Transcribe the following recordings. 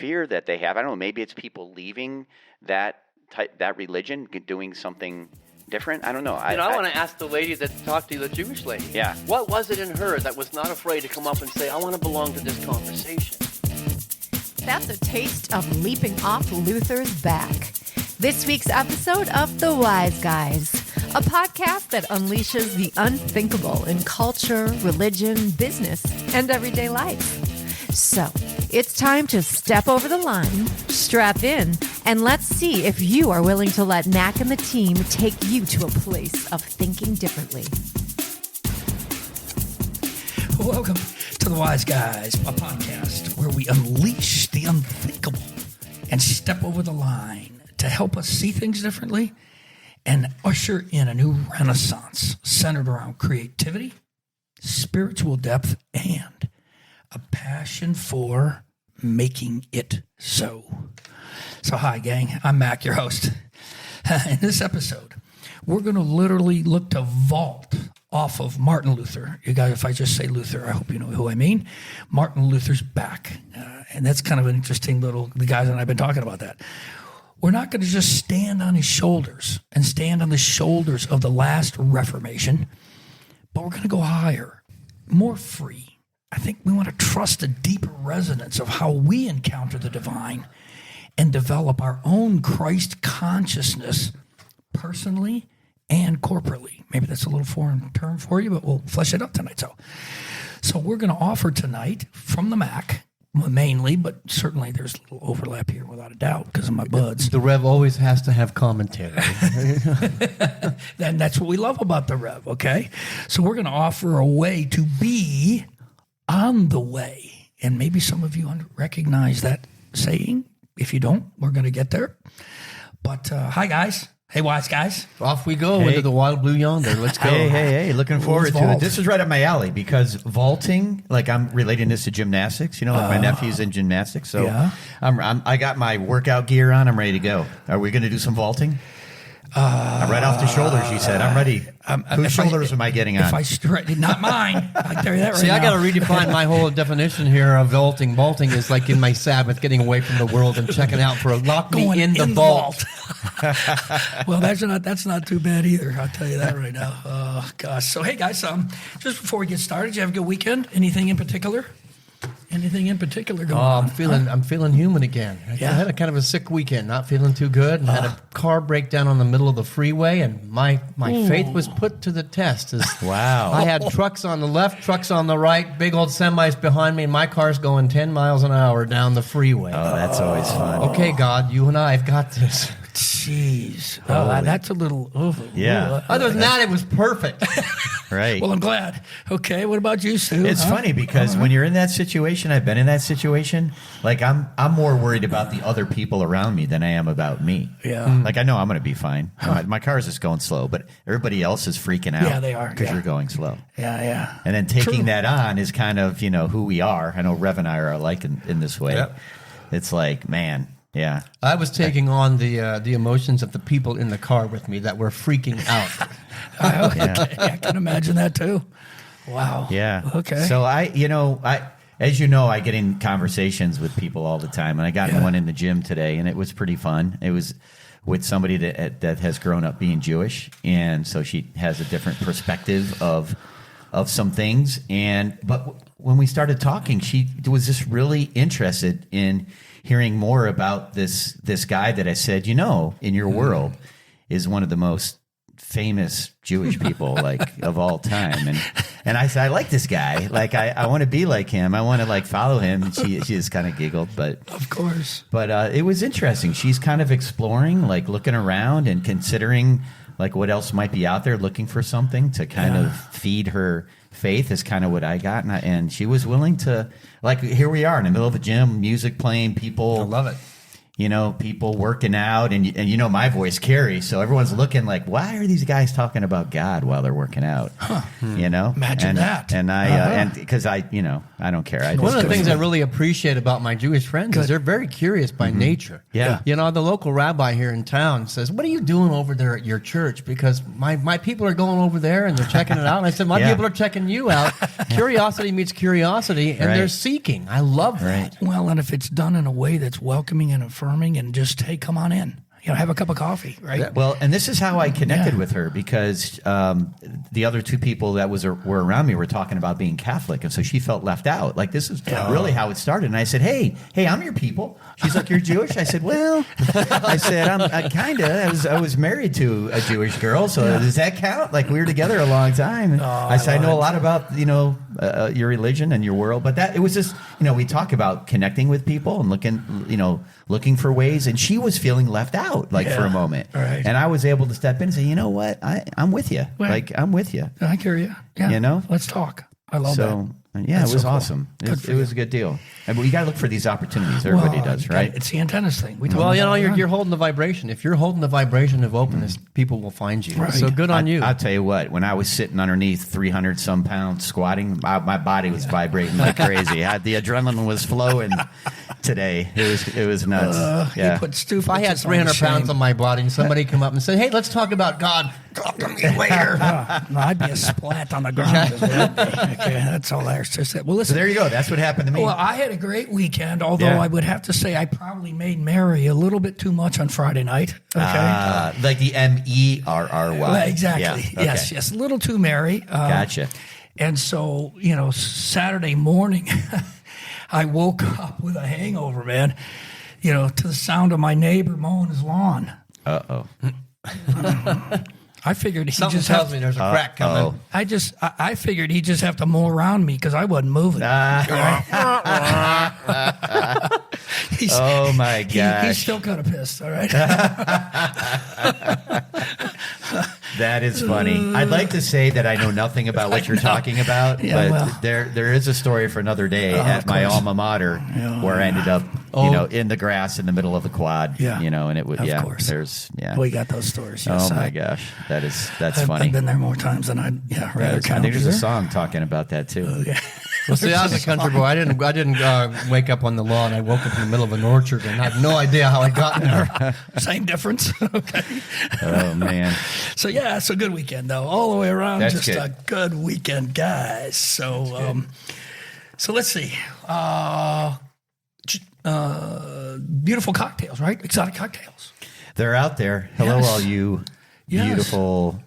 fear that they have. I don't know. Maybe it's people leaving that religion, doing something different. I don't know. I want to ask the lady that talked to you, the Jewish lady. Yeah. What was it in her that was not afraid to come up and say, I want to belong to this conversation? That's a taste of leaping off Luther's back. This week's episode of The Wise Guys, a podcast that unleashes the unthinkable in culture, religion, business, and everyday life. So, it's time to step over the line, strap in, and let's see if you are willing to let Mac and the team take you to a place of thinking differently. Welcome to The Wise Guys, a podcast where we unleash the unthinkable and step over the line to help us see things differently and usher in a new renaissance centered around creativity, spiritual depth, and a passion for making it so. So hi, gang. I'm Mac, your host. In this episode, we're going to literally look to vault off of Martin Luther. You guys, if I just say Luther, I hope you know who I mean. Martin Luther's back. And that's kind of an interesting the guys and I have been talking about that. We're not going to just stand on his shoulders and stand on the shoulders of the last Reformation, but we're going to go higher, more free. I think we want to trust a deeper resonance of how we encounter the divine and develop our own Christ consciousness personally and corporately. Maybe that's a little foreign term for you, but we'll flesh it out tonight. So we're going to offer tonight from the Mac, mainly, but certainly there's a little overlap here without a doubt because of my buds. The Rev always has to have commentary. Then that's what we love about the Rev, okay? So we're going to offer a way to be on the way. And maybe some of you recognize that saying. If you don't, we're going to get there. But hi, guys. Hey, Wise Guys. Off we go into the wild blue yonder. Let's go. Hey, looking forward to vault. it. This is right up my alley because vaulting, like I'm relating this to gymnastics. You know, like my nephew's in gymnastics. So yeah. I got my workout gear on. I'm ready to go. Are we going to do some vaulting? Right off the shoulders, she said. I'm ready. Whose shoulders am I getting on? If I not mine. I tell you that right See, now. I got to redefine my whole definition here of vaulting. Vaulting is like in my Sabbath, getting away from the world and checking out for a lock Going me in the vault. Well, that's not too bad either. I'll tell you that right now. Oh gosh. So hey guys, just before we get started, did you have a good weekend? Anything in particular? Anything in particular going on? I'm feeling human again. I had a kind of a sick weekend, not feeling too good, and had a car breakdown on the middle of the freeway, and my faith was put to the test. Wow. I had trucks on the left, trucks on the right, big old semis behind me, and my car's going 10 miles an hour down the freeway. Oh, that's always fun. Okay, God, you and I have got this. Jeez. That's a little over. Yeah. Other than that, it was perfect. Right. Well, I'm glad. Okay, what about you, Sue? It's funny because when you're in that situation, I've been in that situation, like I'm more worried about the other people around me than I am about me. Yeah. Like I know I'm going to be fine. My car is just going slow, but everybody else is freaking out. Yeah, they are. Because you're going slow. Yeah. And then taking that on is kind of, who we are. I know Rev and I are alike in this way. Yep. It's like, man, yeah. I was taking on the emotions of the people in the car with me that were freaking out. Okay. I can imagine that too. Wow. Yeah. Okay. So I as you know, I get in conversations with people all the time, and I got in one in the gym today, and it was pretty fun. It was with somebody that has grown up being Jewish, and so she has a different perspective of some things. But when we started talking, she was just really interested in hearing more about this guy that I said, in your world is one of the most famous Jewish people of all time. And I said, I like this guy. Like, I want to be like him. I want to follow him. And she just kind of giggled, but of course, but it was interesting. She's kind of exploring, looking around and considering what else might be out there, looking for something to kind of feed her faith is kind of what I got. And she was willing to, here we are in the middle of a gym, music playing, people. I love it. people working out, and my voice carries, so everyone's looking like, why are these guys talking about God while they're working out? Imagine that. And and because I don't care. One of the things I really appreciate about my Jewish friends is they're very curious by nature. Yeah. The local rabbi here in town says, "What are you doing over there at your church? Because my people are going over there and they're checking it out." And I said, "My people are checking you out." Curiosity meets curiosity, and they're seeking. I love that. Well, and if it's done in a way that's welcoming and affirming, and just, hey, come on in, have a cup of coffee, right? Well, and this is how I connected with her, because the other two people that were around me were talking about being Catholic, and so she felt left out. Like, this is really how it started. And I said, hey, I'm your people. She's like, you're Jewish? I said, well, I kind of. I was married to a Jewish girl, so does that count? Like, we were together a long time. And I said, I know a lot about your religion and your world, but it was just we talk about connecting with people and looking for ways, and she was feeling left out for a moment, and I was able to step in and say, you know what, I'm with you. I'm with you. I hear you. Let's talk. I love that. Yeah, it was awesome. It was a good deal. And you got to look for these opportunities. Everybody does, right? It's the antennas thing. You're holding the vibration. If you're holding the vibration of openness, people will find you. Right. So good on you. I'll tell you what, when I was sitting underneath 300 some pounds squatting, my body was vibrating like crazy. The adrenaline was flowing today. It was nuts. You put if I had 300 pounds on my body and somebody come up and said, hey, let's talk about God, talk to me later. I'd be a splat on the ground. Okay, that's all there's to say. Well, listen. So there you go. That's what happened to me. Well, I had a great weekend, although I would have to say I probably made Mary a little bit too much on Friday night. Okay, like the MERRY. Well, exactly. Yeah. Okay. Yes, a little too Mary. Gotcha. And so, Saturday morning, I woke up with a hangover, man. To the sound of my neighbor mowing his lawn. Uh-oh. I figured he Something just tells me there's a crack coming. I figured he'd just have to mow around me because I wasn't moving. Oh my gosh. He's still kind of pissed. All right. That is funny. I'd like to say that I know nothing about what you're talking about, but there is a story for another day at my alma mater where I ended up, in the grass in the middle of the quad. Yeah. And it would. Of course. We got those stories. Yes, my gosh, that's funny. I've been there more times than I'd rather count. I think there's a song talking about that too. Okay. Well, see, I was a country boy. I didn't wake up on the lawn. I woke up in the middle of an orchard and I have no idea how I got there. Same difference. Okay. Oh man. So it's a good weekend though, all the way around. That's just good. A good weekend, guys. So, so let's see. Beautiful cocktails, right? Exotic cocktails. They're out there. Hello, Yes. all you beautiful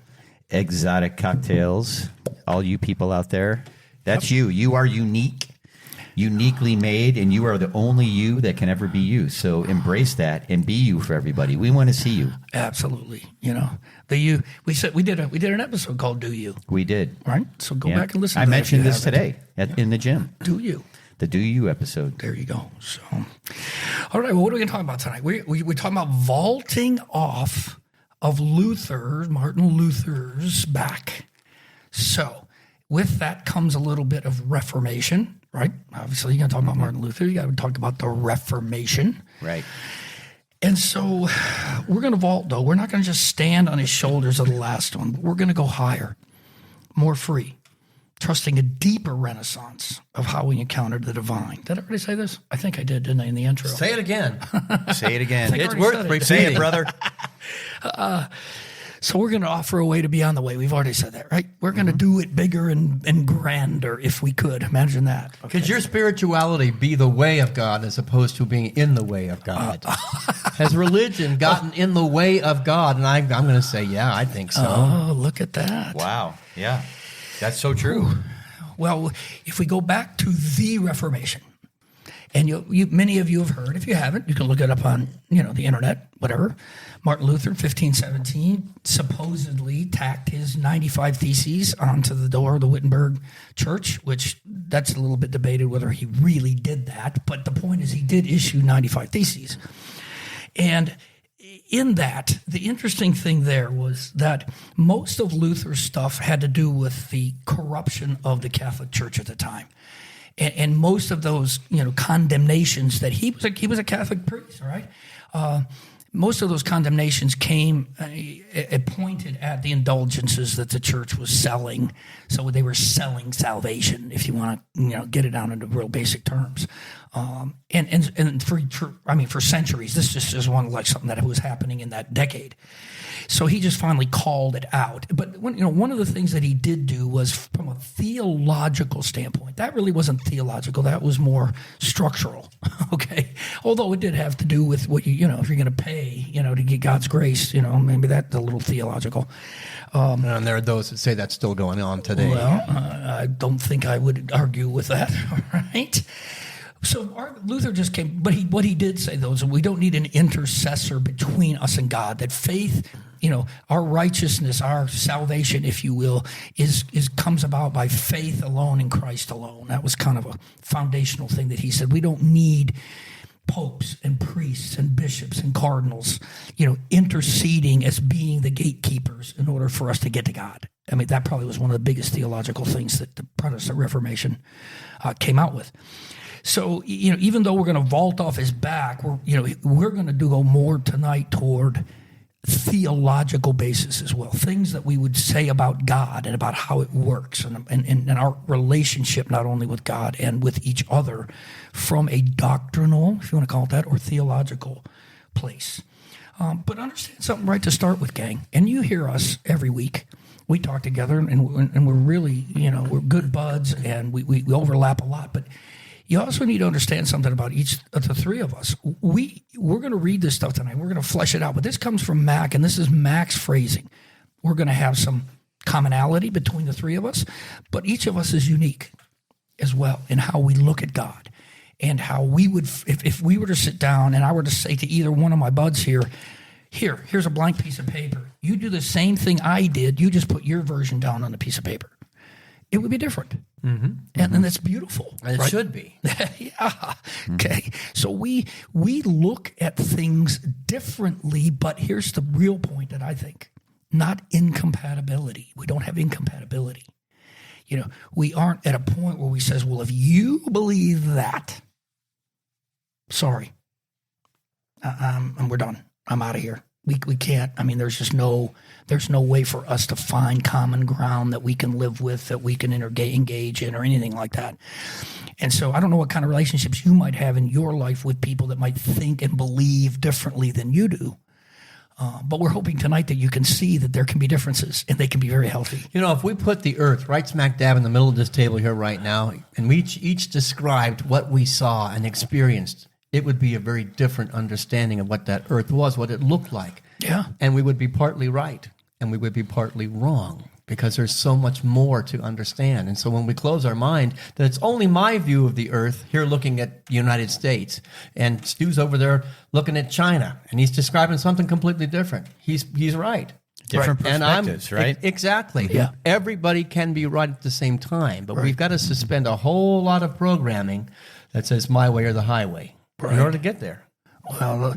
exotic cocktails. All you people out there. That's you. You are unique, uniquely made, and you are the only you that can ever be you. So embrace that and be you for everybody. We want to see you. Absolutely. The you. We said we did an episode called "Do You." We did. Right. So go back and listen. I to mentioned that this today in the gym. Do you? The Do You episode. There you go. So, all right. Well, what are we going to talk about tonight? We're talking about vaulting off of Martin Luther's back. So, with that comes a little bit of Reformation, right? Obviously, you're going to talk about Martin Luther. You got to talk about the Reformation. Right. And so we're going to vault, though. We're not going to just stand on his shoulders of the last one. We're going to go higher, more free, trusting a deeper renaissance of how we encountered the divine. Did I already say this? I think I did, didn't I, in the intro? Say it again. Say it again. I think I It's already worth said it. repeating. Say it, brother. So we're going to offer a way to be on the way. We've already said that, right? We're going to do it bigger and grander if we could. Imagine that. Okay. Could your spirituality be the way of God as opposed to being in the way of God? Has religion gotten in the way of God? And I'm going to say, yeah, I think so. Oh, look at that. Wow. Yeah. That's so true. Well, if we go back to the Reformation, and you many of you have heard, if you haven't, you can look it up on the internet, whatever. Martin Luther, 1517, supposedly tacked his 95 Theses onto the door of the Wittenberg Church, which that's a little bit debated whether he really did that. But the point is he did issue 95 Theses. And in that, the interesting thing there was that most of Luther's stuff had to do with the corruption of the Catholic Church at the time. And most of those, condemnations that he was a Catholic priest, all right? Most of those condemnations came pointed at the indulgences that the church was selling. So they were selling salvation, if you want to, get it down into real basic terms. And for centuries, this just is like something that was happening in that decade. So he just finally called it out. But one of the things that he did do was from a theological standpoint. That really wasn't theological. That was more structural. Okay, although it did have to do with what if you're going to pay, to get God's grace, maybe that's a little theological. And there are those that say that's still going on today. Well, I don't think I would argue with that. All right. So Luther just came, but what he did say, though, is we don't need an intercessor between us and God. That faith, our righteousness, our salvation, if you will, is comes about by faith alone in Christ alone. That was kind of a foundational thing that he said. We don't need popes and priests and bishops and cardinals, interceding as being the gatekeepers in order for us to get to God. I mean, that probably was one of the biggest theological things that the Protestant Reformation came out with. So, even though we're going to vault off his back, we're going to go more tonight toward theological basis as well. Things that we would say about God and about how it works and our relationship not only with God and with each other from a doctrinal, if you want to call it that, or theological place. But understand something right to start with, gang. And you hear us every week. We talk together and we're really, we're good buds and we overlap a lot. But you also need to understand something about each of the three of us. We're going to read this stuff tonight. We're going to flesh it out. But this comes from Mac, and this is Mac's phrasing. We're going to have some commonality between the three of us, but each of us is unique as well in how we look at God and how we would, if we were to sit down and I were to say to either one of my buds here's a blank piece of paper. You do the same thing I did. You just put your version down on the piece of paper. It would be different. Mm-hmm. And that's beautiful. And it should be. Yeah. Okay. So we look at things differently, but here's the real point that I think. Not incompatibility. We don't have incompatibility. We aren't at a point where we says, well, if you believe that, sorry, and we're done. I'm out of here. We can't. I mean, there's no way for us to find common ground that we can live with, that we can engage in, or anything like that. And so I don't know what kind of relationships you might have in your life with people that might think and believe differently than you do. But we're hoping tonight that you can see that there can be differences and they can be very healthy. If we put the earth right smack dab in the middle of this table here right now, and we each described what we saw and experienced, it would be a very different understanding of what that earth was, what it looked like. Yeah. And we would be partly right and we would be partly wrong because there's so much more to understand. And so when we close our mind that it's only my view of the earth here looking at the United States, and Stu's over there looking at China, and he's describing something completely different. He's right. Different right. perspectives, right? Exactly. Yeah. Everybody can be right at the same time, but we've got to suspend a whole lot of programming that says my way or the highway in order to get there. Well,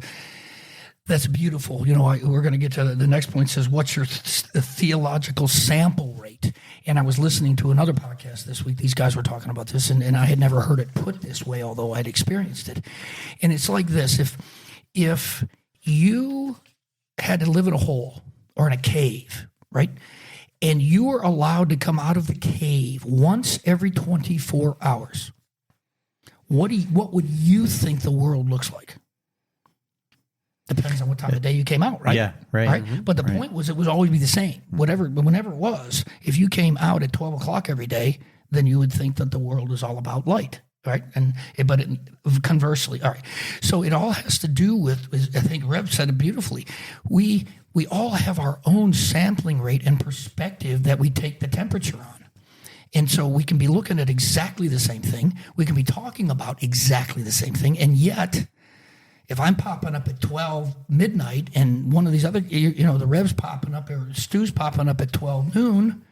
that's beautiful. We're going to get to the next point. Says, what's your theological sample rate? And I was listening to another podcast this week. These guys were talking about this, and I had never heard it put this way, although I'd experienced it. And it's like this. If you had to live in a hole or in a cave, right, and you were allowed to come out of the cave once every 24 hours, what would you think the world looks like? Depends on what time of day you came out, right? Yeah, right. Mm-hmm. But the point was, it would always be the same. Whenever it was, if you came out at 12 o'clock every day, then you would think that the world is all about light, right? But conversely, all right. So it all has to do with, I think Rev said it beautifully. We all have our own sampling rate and perspective that we take the temperature on. And so we can be looking at exactly the same thing. We can be talking about exactly the same thing. And yet, if I'm popping up at 12 midnight and one of these other, the Rev's popping up or Stu's popping up at 12 noon,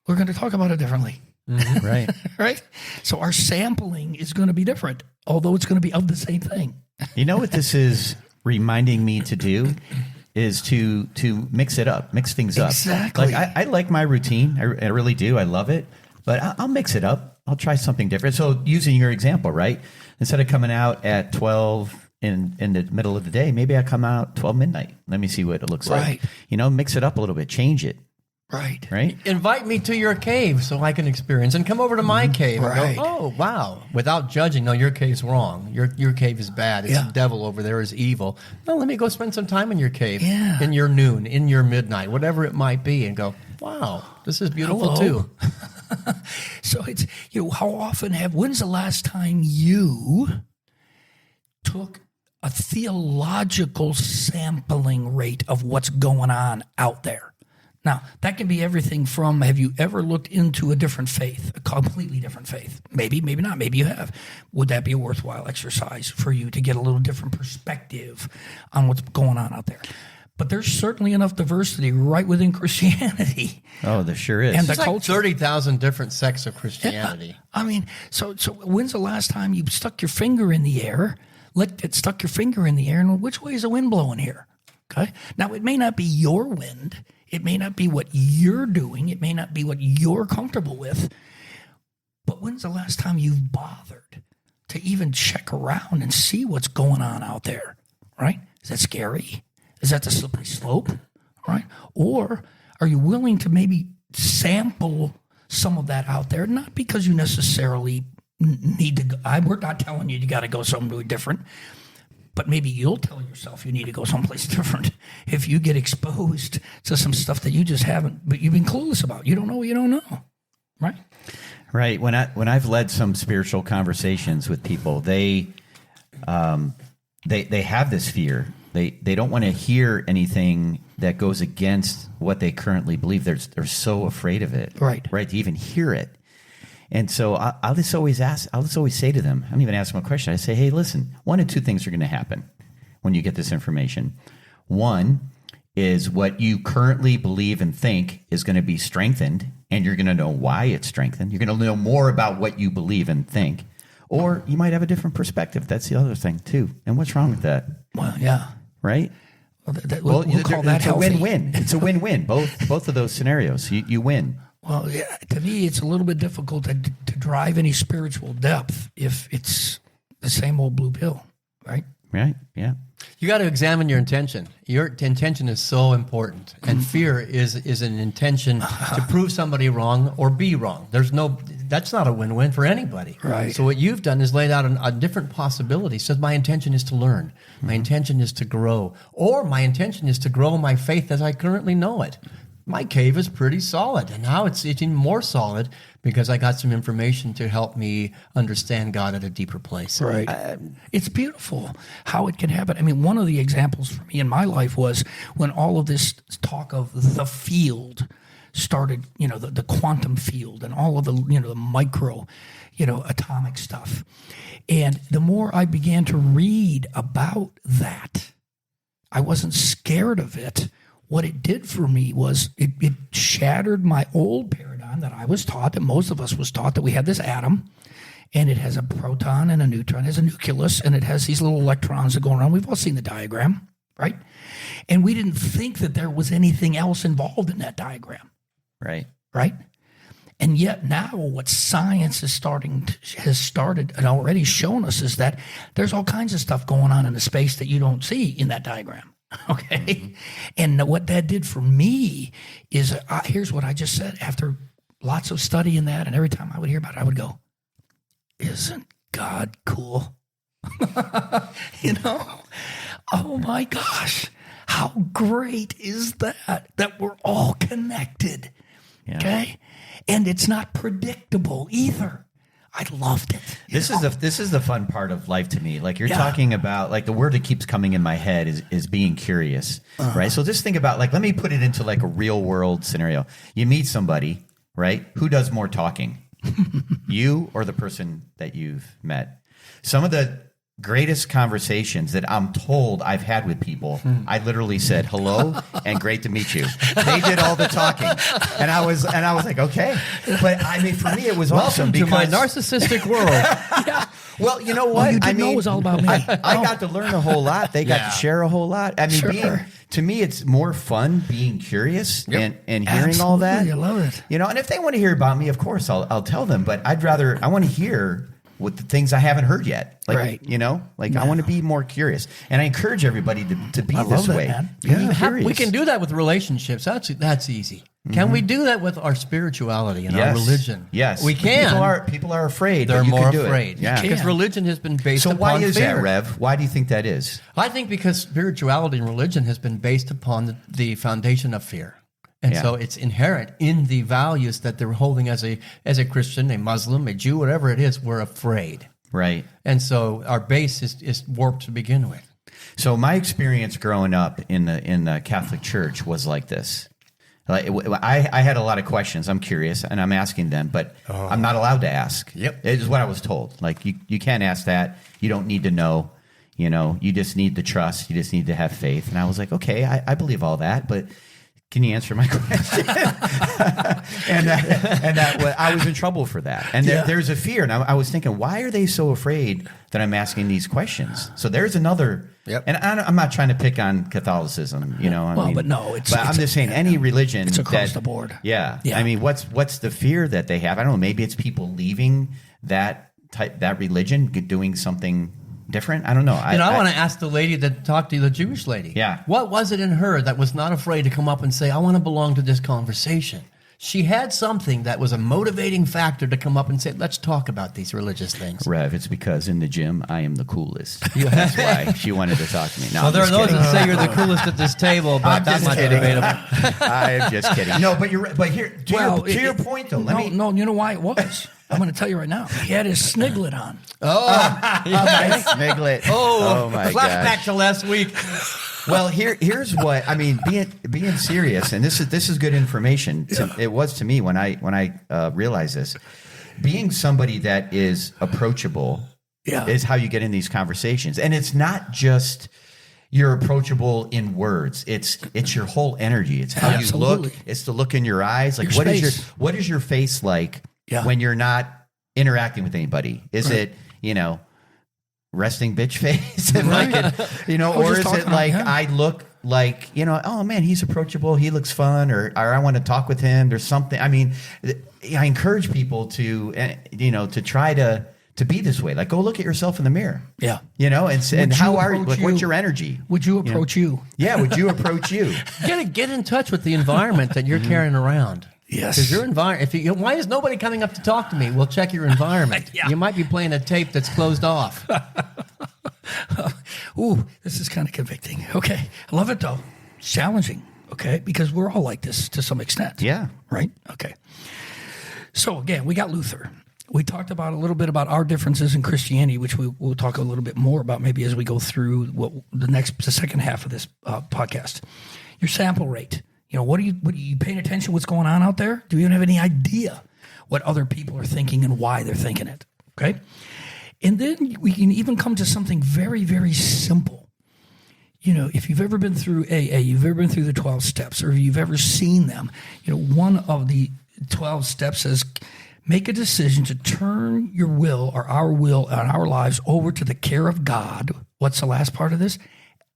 we're going to talk about it differently. Mm-hmm. Right. Right? So our sampling is going to be different, although it's going to be of the same thing. You know what this is reminding me to do is to mix it up, mix things up. Exactly. Like I like my routine. I really do. I love it. But I'll mix it up. I'll try something different. So using your example, right? Instead of coming out at 12 in the middle of the day, maybe I come out 12 midnight. Let me see what it looks like. Mix it up a little bit, change it. Right. Invite me to your cave so I can experience, and come over to my cave and go, oh, wow, without judging. No, your cave's wrong. Your cave is bad. It's the devil over there is evil. No, let me go spend some time in your cave, in your noon, in your midnight, whatever it might be, and go, wow, this is beautiful too. So it's, when's the last time you took a theological sampling rate of what's going on out there? Now, that can be everything from, have you ever looked into a different faith, a completely different faith? Maybe, maybe not. Maybe you have. Would that be a worthwhile exercise for you to get a little different perspective on what's going on out there? But there's certainly enough diversity right within Christianity. Oh, there sure is. There's And the like culture. 30,000 different sects of Christianity. Yeah. I mean, so when's the last time you stuck your finger in the air, stuck your finger in the air, and which way is the wind blowing here? Okay. Now, it may not be your wind. It may not be what you're doing. It may not be what you're comfortable with. But when's the last time you've bothered to even check around and see what's going on out there? Right? Is that scary? Is that the slippery slope? Right? Or are you willing to maybe sample some of that out there? Not because you necessarily need to go. We're not telling you got to go somewhere different. But maybe you'll tell yourself you need to go someplace different if you get exposed to some stuff that you just haven't, but you've been clueless about. You don't know what you don't know, right? Right. When I've led some spiritual conversations with people, they have this fear. They don't want to hear anything that goes against what they currently believe. They're so afraid of it, right? To even hear it. And so I'll just always say to them, I don't even ask them a question. I say, hey, listen, one of two things are going to happen when you get this information. One is what you currently believe and think is going to be strengthened, and you're going to know why it's strengthened. You're going to know more about what you believe and think. Or you might have a different perspective. That's the other thing, too. And what's wrong with that? Well, yeah. Right? We'll call that it's healthy. A win-win. It's a win-win. Both of those scenarios. You win. Well, yeah, to me, it's a little bit difficult to drive any spiritual depth if it's the same old blue pill, right? Right, yeah. You got to examine your intention. Your intention is so important, and fear is an intention to prove somebody wrong or be wrong. That's not a win-win for anybody. Right. So what you've done is laid out a different possibility. Says my intention is to learn, my intention is to grow, or my intention is to grow my faith as I currently know it. My cave is pretty solid, and now it's even more solid because I got some information to help me understand God at a deeper place. Right. It's beautiful how it can happen. I mean, one of the examples for me in my life was when all of this talk of the field started, the quantum field and all of the, the micro, atomic stuff. And the more I began to read about that, I wasn't scared of it. What it did for me was it shattered my old paradigm that I was taught, that most of us was taught, that we had this atom, and it has a proton and a neutron, it has a nucleus, and it has these little electrons that go around. We've all seen the diagram, right? And we didn't think that there was anything else involved in that diagram. Right. Right? And yet now what science has started and already shown us is that there's all kinds of stuff going on in the space that you don't see in that diagram. Okay. And what that did for me is, here's what I just said. After lots of study in that, and every time I would hear about it, I would go, isn't God cool? Oh my gosh, how great is that we're all connected. Yeah. Okay. And it's not predictable either. I loved it. This is the fun part of life to me. Like you're talking about, like the word that keeps coming in my head is being curious, right? So just think about, like, let me put it into like a real world scenario. You meet somebody, right? Who does more talking? You or the person that you've met? Some of the greatest conversations that I'm told I've had with people, I literally said hello and great to meet you. They did all the talking, and I was like, okay. But I mean, for me, it was awesome Welcome to because my narcissistic world. Well, you know what? you didn't know it was all about me. I got to learn a whole lot. They got to share a whole lot. I mean, Sure. to me, it's more fun being curious and hearing Absolutely. all that. I love it. You know, and if they want to hear about me, of course, I'll tell them. But I want to hear what the things I haven't heard yet. Like, Right. you know, like I want to be more curious. And I encourage everybody to be I love this that, way. man. Be Yeah. curious. We can do that with relationships. That's easy. Can we do that with our spirituality and our religion? Yes. We can. People are afraid. They're but you more can do afraid. It. Yeah. You Because can. religion has been based So upon why is fear. that, Rev? Why do you think that is? I think because spirituality and religion has been based upon the foundation of fear. And Yeah. so it's inherent in the values that they're holding as a Christian, a Muslim, a Jew, whatever it is, we're afraid. Right. And so our base is warped to begin with. So my experience growing up in the Catholic Church was like this. Like I had a lot of questions. I'm curious, and I'm asking them, but I'm not allowed to ask. Yep. It is what I was told. Like you can't ask that. You don't need to know. You know, you just need the trust. You just need to have faith. And I was like, okay, I believe all that, but can you answer my question? I was in trouble for that. And there's a fear. And I was thinking, why are they so afraid that I'm asking these questions? So there's another. Yep. And I'm not trying to pick on Catholicism, you know. But no, it's. But I'm just saying, any religion. It's across that- the board. Yeah. Yeah. I mean, what's the fear that they have? I don't know. Maybe it's people leaving that religion, doing something different. I don't know. I want to ask the lady that talked to you, the Jewish lady. Yeah. What was it in her that was not afraid to come up and say, I want to belong to this conversation? She had something that was a motivating factor to come up and say, let's talk about these religious things. Rev, it's because in the gym I am the coolest. That's why she wanted to talk to me. No, Well, I'm there are just those kidding. that say you're the coolest at this table, but I'm that just might be kidding. debatable. I am just kidding. No, but you're right. But here, to your point though, No, you know why it was? I'm going to tell you right now. He had his sniglet on. Nice sniglet. Oh my Flashback gosh. to last week. Well, here's what I mean. Being serious, and this is good information. It was to me when I realized this. Being somebody that is approachable is how you get in these conversations, and it's not just you're approachable in words. It's your whole energy. It's how you look. It's the look in your eyes. Like Your face. what is your face like when you're not interacting with anybody? Is it resting bitch face and or is it like I look like oh man, he's approachable, he looks fun, or I want to talk with him. There's something. I mean, I encourage people to to try to be this way. Like, go look at yourself in the mirror. Yeah. And how are you? Like, what's your energy? Would you approach you? Yeah, would you approach you? Get in touch with the environment that you're carrying around. Yes. Because your environment. Why is nobody coming up to talk to me? Well, check your environment. Yeah. You might be playing a tape that's closed off. Ooh, this is kind of convicting. Okay. I love it, though. It's challenging, okay? Because we're all like this to some extent. Yeah. Right? Okay. So, again, we got Luther. We talked about a little bit about our differences in Christianity, which we'll talk a little bit more about maybe as we go through the second half of this podcast. Your sample rate. What are you paying attention to what's going on out there? Do you even have any idea what other people are thinking and why they're thinking it? Okay. And then we can even come to something very, very simple. If you've ever been through AA, you've ever been through the 12 steps, or you've ever seen them, one of the 12 steps says, make a decision to turn your will or our will and our lives over to the care of God. What's the last part of this?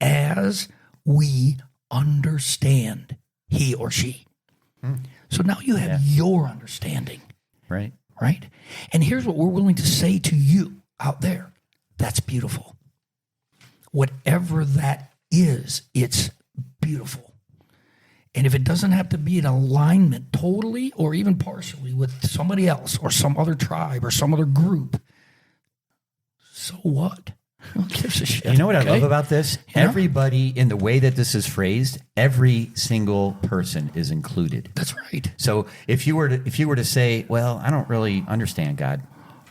As we understand he or she. So now you have your understanding. Right. Right? And here's what we're willing to say to you out there. That's beautiful. Whatever that is, it's beautiful. And if it doesn't have to be in alignment totally or even partially with somebody else or some other tribe or some other group, so what? Who gives a shit? You know what I love about this? Yeah. Everybody, in the way that this is phrased, every single person is included. That's right. So if you were to say, well, I don't really understand God.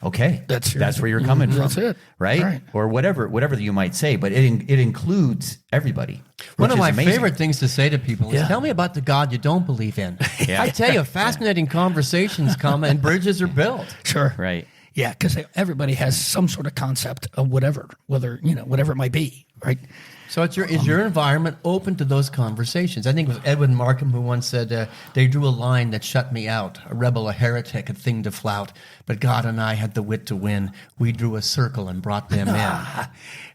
Okay, That's where you're coming from. That's it. Right? Right. Or whatever you might say, but it includes everybody. One of which is my amazing. favorite things to say to people is, Yeah. tell me about the God you don't believe in. Yeah. I tell you, fascinating conversations come and bridges are built. Sure. Right. Yeah, because everybody has some sort of concept of whatever, whatever it might be, right? So is your environment open to those conversations? I think it was Edwin Markham who once said, they drew a line that shut me out, a rebel, a heretic, a thing to flout. But God and I had the wit to win. We drew a circle and brought them in.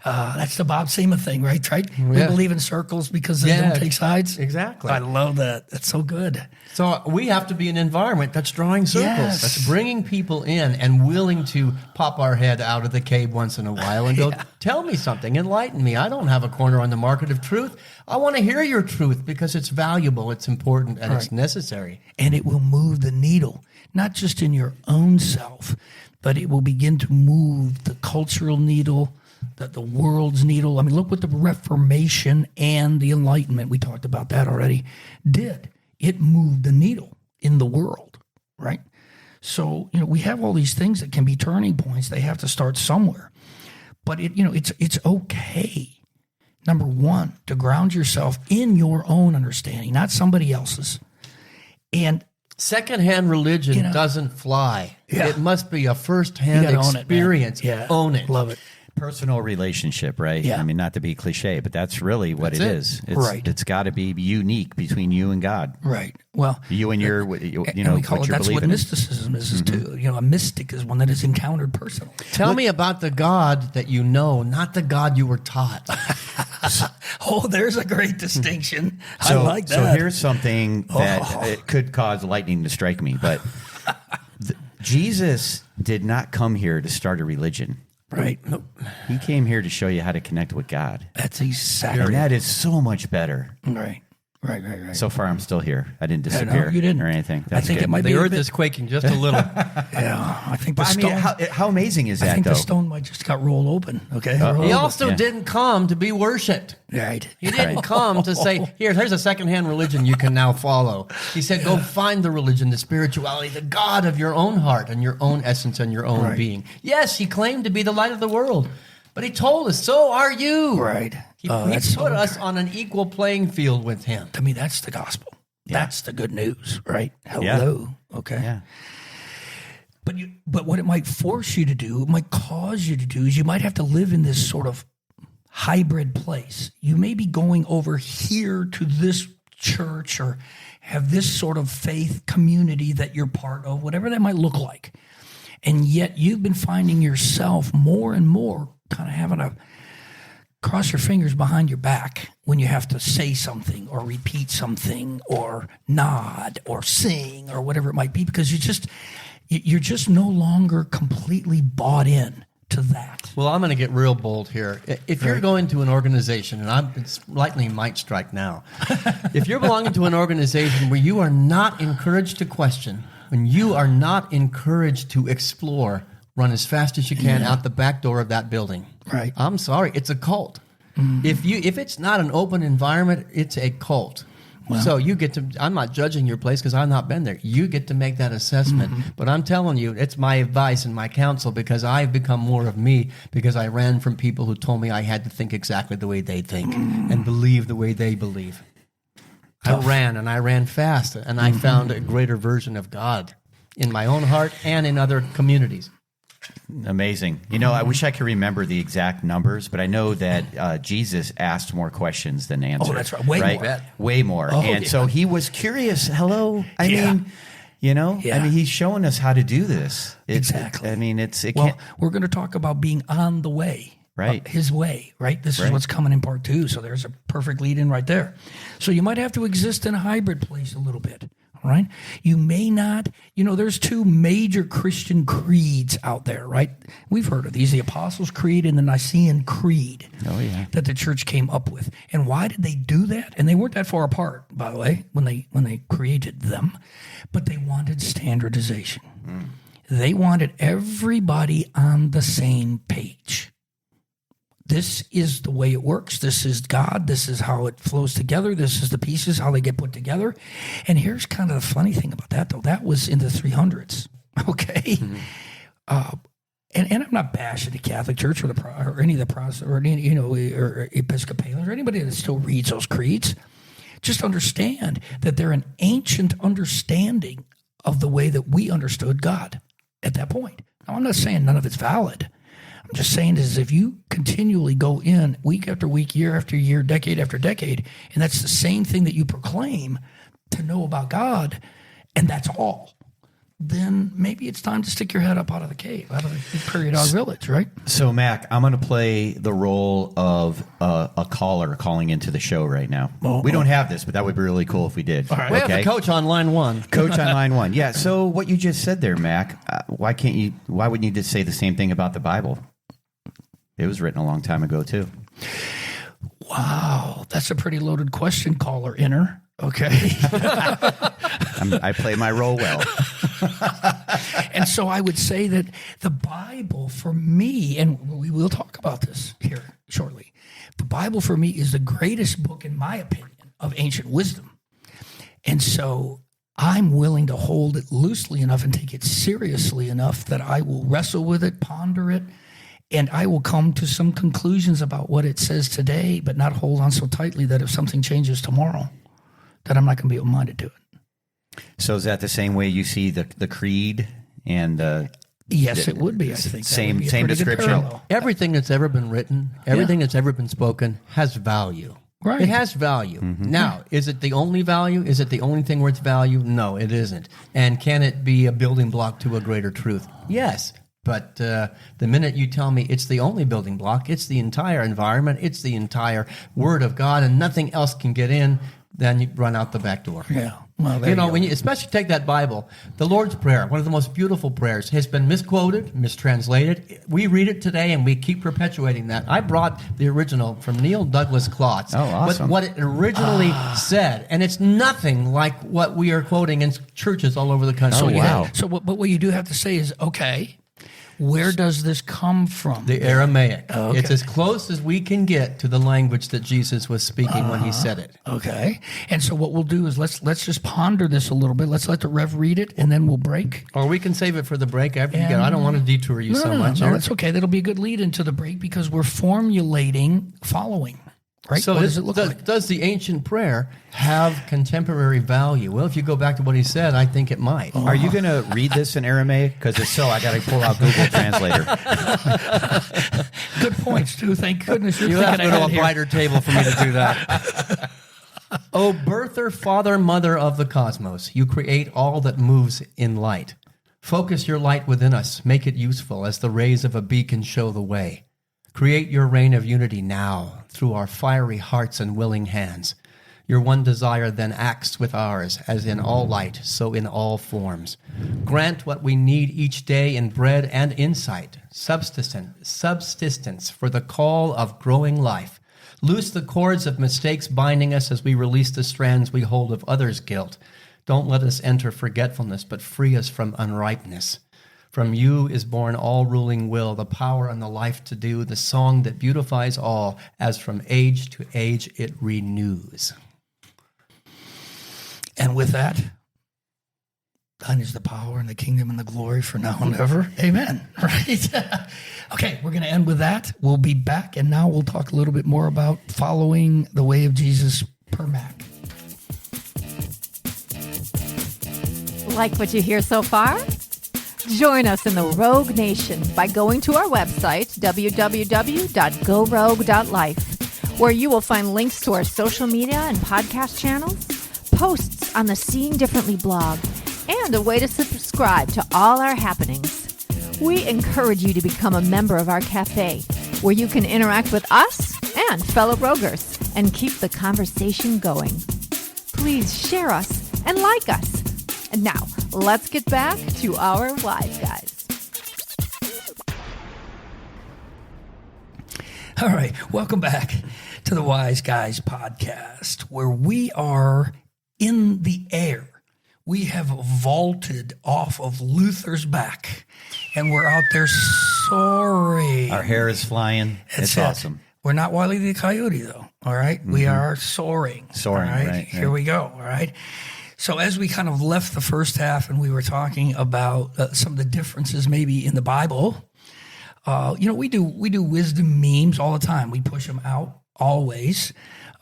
That's the Bob Seema thing, right? We believe in circles because they don't take sides. Exactly. I love that. That's so good. So we have to be an environment that's drawing circles, that's bringing people in and willing to pop our head out of the cave once in a while and go, tell me something, enlighten me. I don't have a corner on the market of truth. I want to hear your truth because it's valuable, it's important, and it's necessary. And it will move the needle, not just in your own self, but it will begin to move the cultural needle, the world's needle. I mean, look what the Reformation and the Enlightenment, we talked about that already, did. It moved the needle in the world, right? So, we have all these things that can be turning points. They have to start somewhere. But it's okay, number one, to ground yourself in your own understanding, not somebody else's. And secondhand religion doesn't fly. Yeah. It must be a first-hand experience. Own it. Love it. Personal relationship, right? Yeah. I mean, not to be cliche, but that's really what it is. It's got to be unique between you and God. Right. Well, you and your, and we call what it, you're that's believing what in. mysticism is too. A mystic is one that is encountered personally. Tell me about the God that you know, not the God you were taught. Oh, there's a great distinction. So, I like that. So here's something that it could cause lightning to strike me, but Jesus did not come here to start a religion. Right. Nope. He came here to show you how to connect with God. That's exactly. And that is so much better. Right. So far, I'm still here. I didn't disappear no, you didn't. or anything. I think it might be the a earth bit- is quaking just a little. Yeah, I think the But, I stone. mean, how amazing is I that, think though? the stone might just got rolled open. Okay. He also didn't come to be worshipped. Right. He didn't come to say, here's a secondhand religion you can now follow. He said, go find the religion, the spirituality, the God of your own heart and your own essence and your own being. Yes, he claimed to be the light of the world, but he told us, so are you. Right. He That's put so us on an equal playing field with him. To me, that's the gospel. Yeah. That's the good news, right? Hello. Yeah. Okay. Yeah. But what it might force you to do, it might cause you to do, is you might have to live in this sort of hybrid place. You may be going over here to this church or have this sort of faith community that you're part of, whatever that might look like. And yet you've been finding yourself more and more kind of having to cross your fingers behind your back when you have to say something or repeat something or nod or sing or whatever it might be, because you're just no longer completely bought in to that. Well, I'm going to get real bold here. If you're going to an organization, and lightning might strike now, if you're belonging to an organization where you are not encouraged to question, when you are not encouraged to explore, run as fast as you can out the back door of that building. Right. I'm sorry, it's a cult. If it's not an open environment, it's a cult. Wow. So you get to, I'm not judging your place because I've not been there. You get to make that assessment. But I'm telling you, it's my advice and my counsel because I've become more of me because I ran from people who told me I had to think exactly the way they think and believe the way they believe. Tough. I ran fast, and I found a greater version of God in my own heart and in other communities. Amazing. I wish I could remember the exact numbers, but I know that Jesus asked more questions than answered. Oh, that's right. Way more. Way more. Oh, so he was curious. Hello. I mean, he's showing us how to do this. Exactly. We're going to talk about being on the way. Right. His way, right? This is what's coming in part 2. So there's a perfect lead in right there. So you might have to exist in a hybrid place a little bit. All right. You may not, there's 2 major Christian creeds out there, right? We've heard of these, the Apostles' Creed and the Nicene Creed that the church came up with. And why did they do that? And they weren't that far apart, by the way, when they created them, but they wanted standardization. They wanted everybody on the same page. This is the way it works. This is God. This is how it flows together. This is the pieces, how they get put together. And here's kind of the funny thing about that, though. That was in the 300s, okay? And I'm not bashing the Catholic Church or any of the Protestant or any, or Episcopalians or anybody that still reads those creeds. Just understand that they're an ancient understanding of the way that we understood God at that point. Now, I'm not saying none of it's valid. I'm just saying is if you continually go in week after week, year after year, decade after decade, and that's the same thing that you proclaim to know about God, and that's all, then maybe it's time to stick your head up out of the cave, out of the Prairie Dog Village, right? So, Mac, I'm going to play the role of a caller calling into the show right now. We don't have this, but that would be really cool if we did. All right. We have the coach on line one. Coach on line one. Yeah. So what you just said there, Mac, why wouldn't you just say the same thing about the Bible? It was written a long time ago, too. Wow. That's a pretty loaded question, caller inner. Okay. I play my role well. And so I would say that the Bible for me, and we will talk about this here shortly, the Bible for me is the greatest book, in my opinion, of ancient wisdom. And so I'm willing to hold it loosely enough and take it seriously enough that I will wrestle with it, ponder it, and I will come to some conclusions about what it says today, but not hold on so tightly that if something changes tomorrow, that I'm not going to be open-minded to it. So is that the same way you see the creed and Yes, it would be, I think. Same description. Everything that's ever been written, everything that's ever been spoken has value. Right. It has value. Now, is it the only value? Is it the only thing worth value? No, it isn't. And can it be a building block to a greater truth? Yes. But the minute you tell me it's the only building block, it's the entire environment, it's the entire Word of God, and nothing else can get in, then you run out the back door. Yeah. Well, When you especially take that Bible, the Lord's Prayer, one of the most beautiful prayers, has been misquoted, mistranslated. We read it today, and we keep perpetuating that. I brought the original from Neil Douglas Klotz. Oh, awesome. What it originally said, and it's nothing like what we are quoting in churches all over the country. But what you do have to say is, okay, where does this come from? The Aramaic. Oh, okay. It's as close as we can get to the language that Jesus was speaking when he said it. Okay. And so what we'll do is let's just ponder this a little bit. Let's let the Rev read it, and then we'll break. Or we can save it for the break after you get. I don't want to detour you so much. No, that's okay. That'll be a good lead into the break because we're formulating following. Right? So what does it look like? Does the ancient prayer have contemporary value? Well, if you go back to what he said, I think it might. Are you going to read this in Aramaic? Because if so, I got to pull out Google Translator. Good points, too. Thank goodness you're You have thinking to go to ahead a here. brighter table for me to do that. O birther, father, mother of the cosmos, you create all that moves in light. Focus your light within us. Make it useful as the rays of a beacon show the way. Create your reign of unity now through our fiery hearts and willing hands. Your one desire then acts with ours, as in all light, so in all forms. Grant what we need each day in bread and insight, subsistence for the call of growing life. Loose the cords of mistakes binding us as we release the strands we hold of others' guilt. Don't let us enter forgetfulness, but free us from unripeness. From you is born all ruling will, the power and the life to do, the song that beautifies all, as from age to age it renews. And with that, thine is the power and the kingdom and the glory for now and ever. Amen. Right? Okay, we're going to end with that. We'll be back, and now we'll talk a little bit more about following the way of Jesus per Mac. Like what you hear so far? Join us in the Rogue Nation by going to our website, www.gorogue.life, where you will find links to our social media and podcast channels, posts on the Seeing Differently blog, and a way to subscribe to all our happenings. We encourage you to become a member of our cafe, where you can interact with us and fellow Roguers and keep the conversation going. Please share us and like us. And now, let's get back to our Wise Guys. All right, welcome back to the Wise Guys podcast, where we are in the air. We have vaulted off of Luther's back, and we're out there soaring. Our hair is flying. It's it. awesome. We're not Wile the Coyote, though, all right? We are soaring. Soaring, all right? right. Here we go, all right? So as we kind of left the first half and we were talking about some of the differences maybe in the Bible, we do wisdom memes all the time. We push them out always.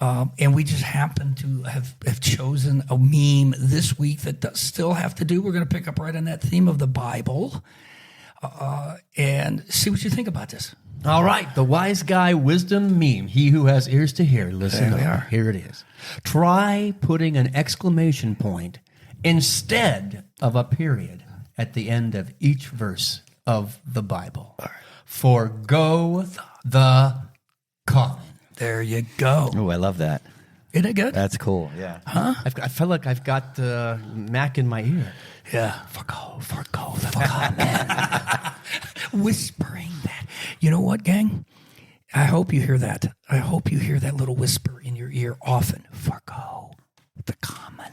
And we just happen to have chosen a meme this week that does still have to do. We're going to pick up right on that theme of the Bible. and see what you think about this. All right, the wise guy wisdom meme. He who has ears to hear, listen There we up. are. Here it is. Try putting an exclamation point instead of a period at the end of each verse of the Bible. Forgo the common. There you go. Oh, I love that. Isn't it good? That's cool. Yeah. I feel like I've got Mac in my ear. Yeah. Forgo the common. Whispering that. You know what, gang? I hope you hear that. I hope you hear that little whisper in your ear often. Forgo the common.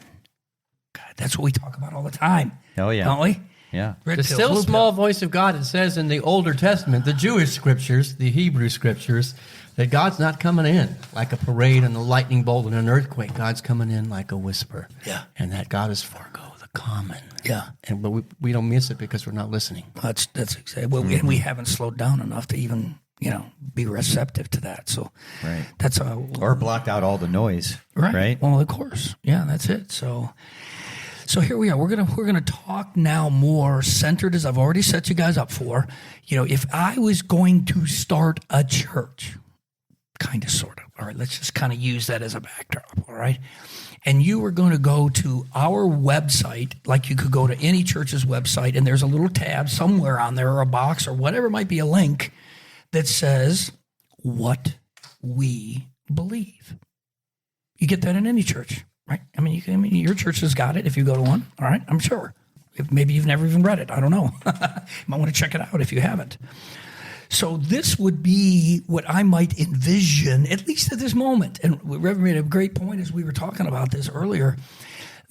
God, that's what we talk about all the time. Oh, yeah. Don't we? Yeah. Red The pill, still blue small pill. voice of God, it says in the Older Testament, the Jewish scriptures, the Hebrew scriptures, that God's not coming in like a parade and a lightning bolt and an earthquake. God's coming in like a whisper. Yeah. And that God is forgo the common. Yeah. But we don't miss it because we're not listening. That's exactly. Well, and we haven't slowed down enough to even, be receptive to that. So Right. that's Or blocked out all the noise. Right. Well, of course. Yeah, that's it. So here we are. We're gonna talk now more centered, as I've already set you guys up for. If I was going to start a church, kind of, sort of. All right, let's just kind of use that as a backdrop. All right, and you were going to go to our website, like you could go to any church's website, and there's a little tab somewhere on there, or a box, or whatever, might be a link that says what we believe. You get that in any church, right? I mean, your church has got it if you go to one. All right, I'm sure. Maybe you've never even read it. I don't know. You might want to check it out if you haven't. So this would be what I might envision, at least at this moment. And Reverend made a great point as we were talking about this earlier,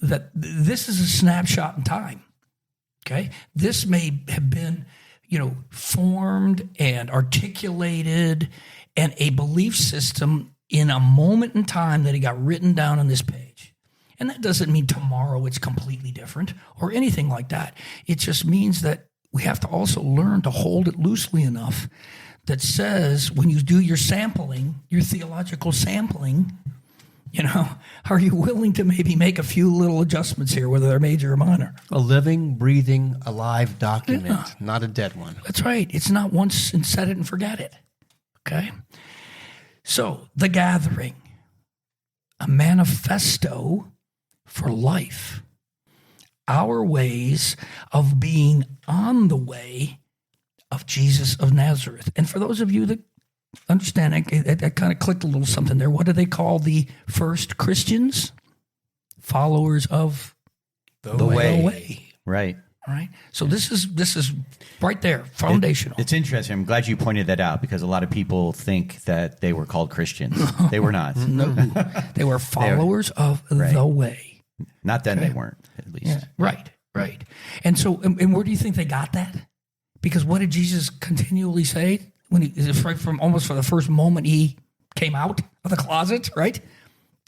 that this is a snapshot in time. Okay, this may have been, formed and articulated, and a belief system in a moment in time that it got written down on this page. And that doesn't mean tomorrow it's completely different or anything like that. It just means that we have to also learn to hold it loosely enough that says when you do your sampling, your theological sampling, are you willing to maybe make a few little adjustments here, whether they're major or minor? A living, breathing, alive document, not a dead one. That's right. It's not once and set it and forget it. Okay? So, the gathering, a manifesto for life. Our ways of being on the way of Jesus of Nazareth. And for those of you that understand, I kind of clicked a little something there. What do they call the first Christians? Followers of The way. The way. Right. All right. So this is right there, foundational. It's interesting. I'm glad you pointed that out because a lot of people think that they were called Christians. They were not. No, they were followers of Right. the way. Not then they weren't, at least. Yeah, right. And so, and where do you think they got that? Because what did Jesus continually say when right from almost for the first moment he came out of the closet? Right,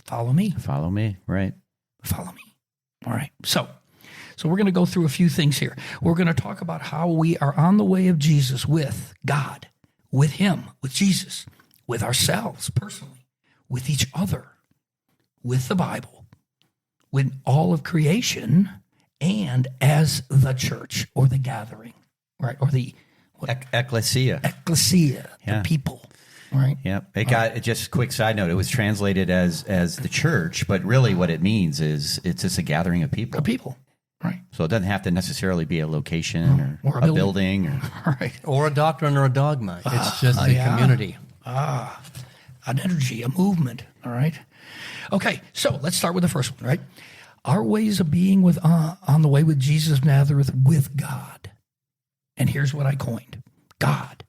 follow me, Follow me. Right. follow me. All right. So we're going to go through a few things here. We're going to talk about how we are on the way of Jesus with God, with Him, with Jesus, with ourselves personally, with each other, with the Bible, with all of creation, and as the church or the gathering, right? Or the Ecclesia. ecclesia, Yeah. the people, right? Yep. It got just a quick side note. It was translated as the church, but really what it means is it's just a gathering of people. The people, right? So it doesn't have to necessarily be a location Or or a a building. Or, All right. Or a doctrine or a dogma. It's just the community. An energy, a movement. All right. Okay, so let's start with the first one, right? Our ways of being with on the way with Jesus of Nazareth with God. And here's what I coined. God,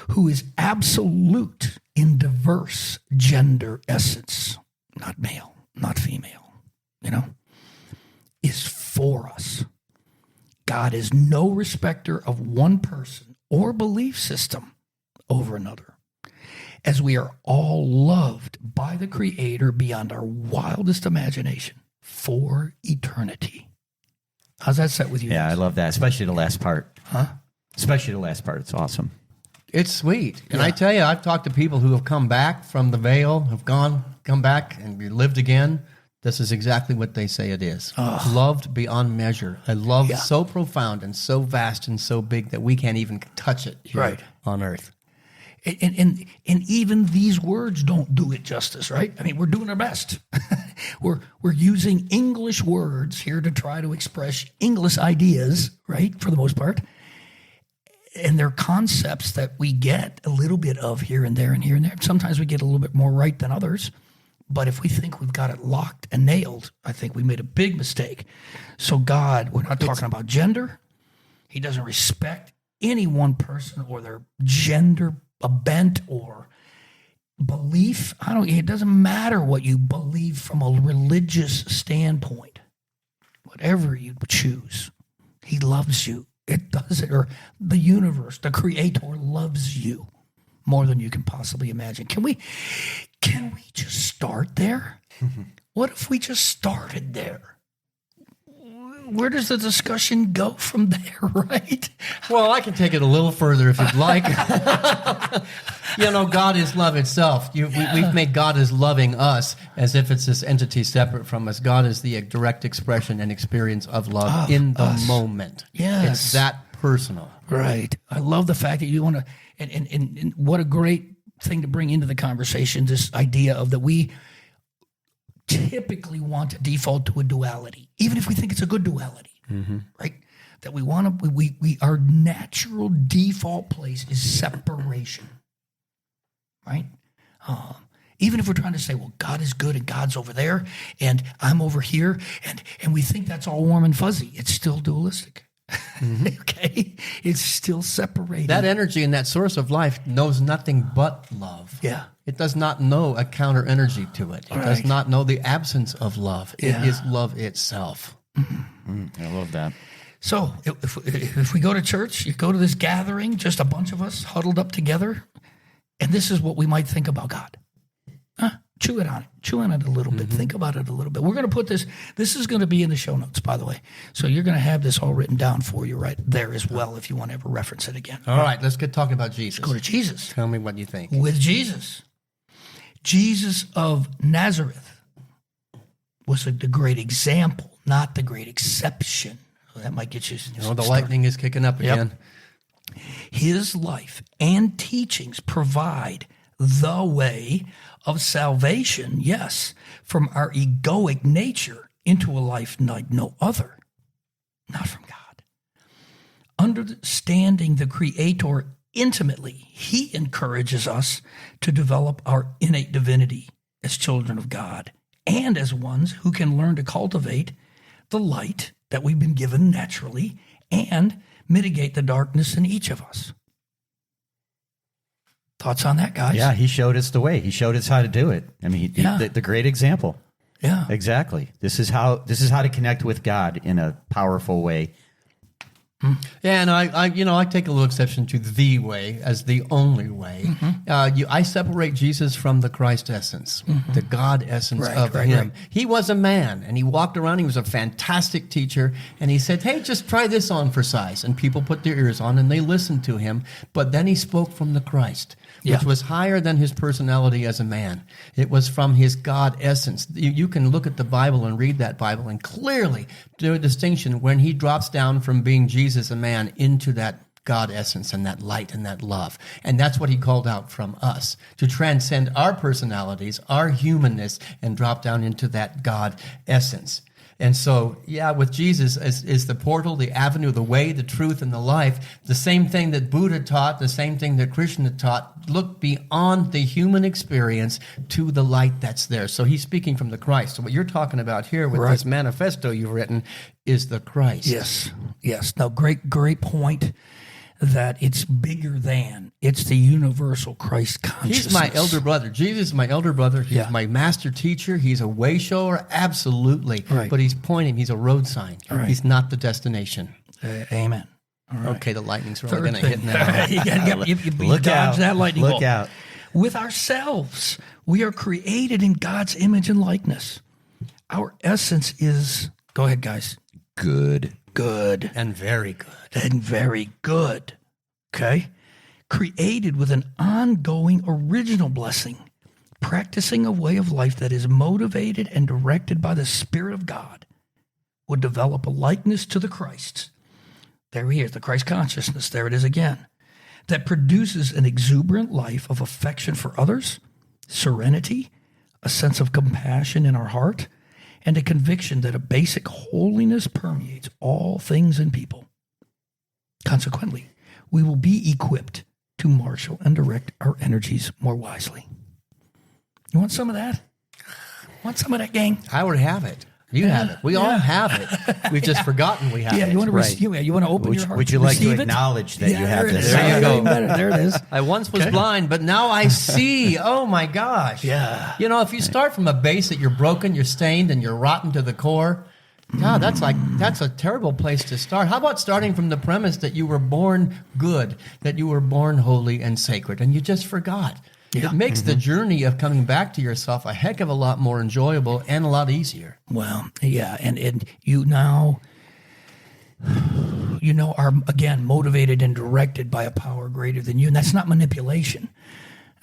who is absolute in diverse gender essence, not male, not female, is for us. God is no respecter of one person or belief system over another, as we are all loved by the Creator beyond our wildest imagination for eternity. How's that set with you? yeah, I guys? love that, especially the last part. Especially the last part. It's awesome. It's sweet. And I tell you, I've talked to people who have come back from the veil, come back and lived again. This is exactly what they say it is. Loved beyond measure. A love so profound and so vast and so big that we can't even touch it here on earth. And even these words don't do it justice, right? I mean, we're doing our best. we're using English words here to try to express English ideas, right, for the most part. And they're concepts that we get a little bit of here and there and here and there. Sometimes we get a little bit more right than others. But if we think we've got it locked and nailed, I think we made a big mistake. So God, we're not talking about gender. He doesn't respect any one person or their gender, a bent or belief. It doesn't matter what you believe from a religious standpoint. Whatever you choose, he loves you. It does it, or the universe, the creator loves you more than you can possibly imagine. Can we just start there? What if we just started there? Where does the discussion go from there, right? Well, I can take it a little further if you'd like. God is love itself. We've made God as loving us as if it's this entity separate from us. God is the direct expression and experience of love in the moment. Yes. It's that personal. Right. I love the fact that you want to, and what a great thing to bring into the conversation, this idea of that we typically want to default to a duality, even if we think it's a good duality, right? That we want to, we our natural default place is separation, right? Even if we're trying to say, well, God is good and God's over there and I'm over here, and we think that's all warm and fuzzy, it's still dualistic. Okay? It's still separated. That energy and that source of life knows nothing but love. Yeah. It does not know a counter energy to it. It does not know the absence of love. It is love itself. I love that. So if we go to church, you go to this gathering, just a bunch of us huddled up together, and this is what we might think about God. Chew it on it. Chew on it a little bit. Think about it a little bit. We're going to put this is going to be in the show notes, by the way. So you're going to have this all written down for you right there as well if you want to ever reference it again. All right, let's get talking about Jesus. Go to Jesus. Tell me what you think. With Jesus. Jesus of Nazareth was the great example, not the great exception. So that might get you the lightning is kicking up again. His life and teachings provide the way of salvation, yes, from our egoic nature into a life like no other, not from God. Understanding the Creator intimately, he encourages us to develop our innate divinity as children of God and as ones who can learn to cultivate the light that we've been given naturally and mitigate the darkness in each of us. Thoughts on that, guys? Yeah, he showed us the way. He showed us how to do it. I mean, the great example. Yeah, exactly. This is how to connect with God in a powerful way. Yeah, and I take a little exception to the way as the only way. I separate Jesus from the Christ essence, the God essence of him. Right. He was a man, and he walked around. He was a fantastic teacher, and he said, "Hey, just try this on for size." And people put their ears on, and they listened to him. But then he spoke from the Christ, which was higher than his personality as a man. It was from his God essence. You can look at the Bible and read that Bible and clearly do a distinction when he drops down from being Jesus, a man, into that God essence and that light and that love. And that's what he called out from us, to transcend our personalities, our humanness, and drop down into that God essence. And so, with Jesus is the portal, the avenue, the way, the truth, and the life. The same thing that Buddha taught, the same thing that Krishna taught. Look beyond the human experience to the light that's there. So he's speaking from the Christ. So what you're talking about here with this manifesto you've written is the Christ. Yes. Now, great point. That it's bigger than. It's the universal Christ consciousness. He's my elder brother. Jesus is my elder brother. He's my master teacher. He's a way shower. Absolutely. Right. But he's pointing. He's a road sign. Right. He's not the destination. Amen. All right. Okay, the lightning's really going to hit now. you Look dodge out. that lightning bolt. Look out. With ourselves, we are created in God's image and likeness. Our essence is, go ahead, guys. Good. And very good. And very good. Okay? Created with an ongoing original blessing, practicing a way of life that is motivated and directed by the Spirit of God would develop a likeness to the Christ. There he is, the Christ consciousness. There it is again. That produces an exuberant life of affection for others, serenity, a sense of compassion in our heart, and a conviction that a basic holiness permeates all things and people. Consequently, we will be equipped to marshal and direct our energies more wisely. You want some of that? Want some of that, gang? I would have it. You have it. We all have it. We've just forgotten we have it. You want to Right. you want to open your heart. Would you like to receive it? acknowledge that you have there it this? is. There you go. Even better. There it is. I once was blind, but now I see. Oh my gosh. Yeah. You know, if you start from a base that you're broken, you're stained, and you're rotten to the core, God, that's a terrible place to start. How about starting from the premise that you were born good, that you were born holy and sacred, and you just forgot? Yeah. It makes the journey of coming back to yourself a heck of a lot more enjoyable and a lot easier. Well, yeah, and you now, are again motivated and directed by a power greater than you, and that's not manipulation.